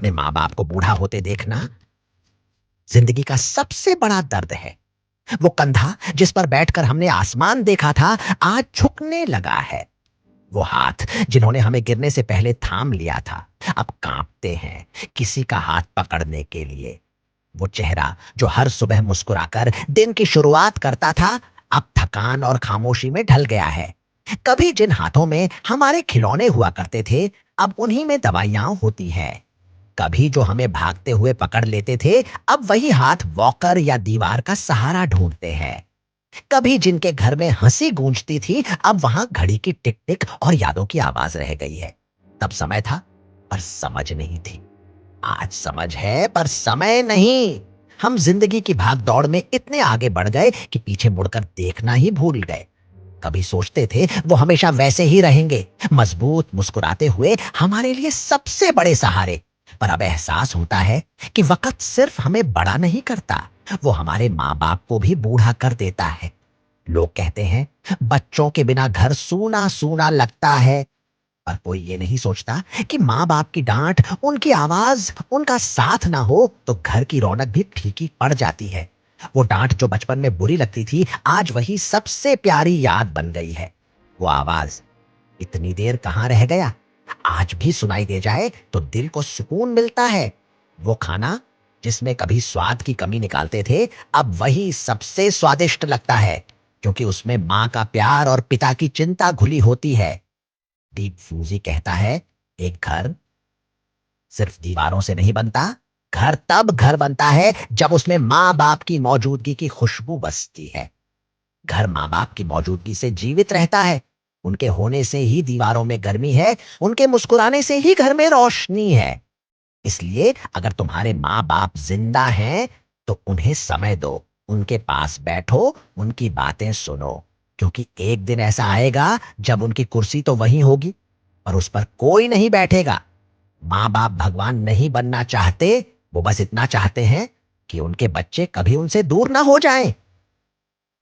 अपने माँ बाप को बूढ़ा होते देखना जिंदगी का सबसे बड़ा दर्द है। वो कंधा जिस पर बैठकर हमने आसमान देखा था, आज झुकने लगा है। वो हाथ जिन्होंने हमें गिरने से पहले थाम लिया था, अब कांपते हैं किसी का हाथ पकड़ने के लिए। वो चेहरा जो हर सुबह मुस्कुराकर दिन की शुरुआत करता था, अब थकान और खामोशी में ढल गया है। कभी जिन हाथों में हमारे खिलौने हुआ करते थे, अब उन्हीं में दवाइयां होती हैं। कभी जो हमें भागते हुए पकड़ लेते थे, अब वही हाथ वॉकर या दीवार का सहारा ढूंढते हैं। कभी जिनके घर में हंसी गूंजती थी, अब वहां घड़ी की टिक टिक और यादों की आवाज रह गई है। तब समय था पर समझ नहीं थी। आज समझ है पर समय नहीं। हम जिंदगी की भाग दौड़ में इतने आगे बढ़ गए कि पीछे मुड़कर देखना ही भूल गए। कभी सोचते थे वो हमेशा वैसे ही रहेंगे, मजबूत, मुस्कुराते हुए, हमारे लिए सबसे बड़े सहारे। पर अब एहसास होता है कि वक्त सिर्फ हमें बड़ा नहीं करता, वो हमारे माँ बाप को भी बूढ़ा कर देता है। लोग कहते हैं बच्चों के बिना घर सूना सूना लगता है, पर कोई ये नहीं सोचता कि माँ बाप की डांट, उनकी आवाज, उनका साथ ना हो तो घर की रौनक भी फीकी पड़ जाती है। वो डांट जो बचपन में बुरी लगती थी, आज वही सबसे प्यारी याद बन गई है। वो आवाज, इतनी देर कहाँ रह गया, आज भी सुनाई दे जाए तो दिल को सुकून मिलता है। वो खाना जिसमें कभी स्वाद की कमी निकालते थे, अब वही सबसे स्वादिष्ट लगता है, क्योंकि उसमें माँ का प्यार और पिता की चिंता घुली होती है। डीप फ्यूजी कहता है, एक घर सिर्फ दीवारों से नहीं बनता। घर तब घर बनता है जब उसमें माँ बाप की मौजूदगी की खुशबू बसती है। घर माँ बाप की मौजूदगी से जीवित रहता है। उनके होने से ही दीवारों में गर्मी है, उनके मुस्कुराने से ही घर में रोशनी है। इसलिए अगर तुम्हारे माँ बाप जिंदा हैं, तो उन्हें समय दो, उनके पास बैठो, उनकी बातें सुनो, क्योंकि एक दिन ऐसा आएगा जब उनकी कुर्सी तो वही होगी, पर उस पर कोई नहीं बैठेगा। माँ बाप भगवान नहीं बनना चाहते, वो बस इतना चाहते हैं कि उनके बच्चे कभी उनसे दूर ना हो जाएं।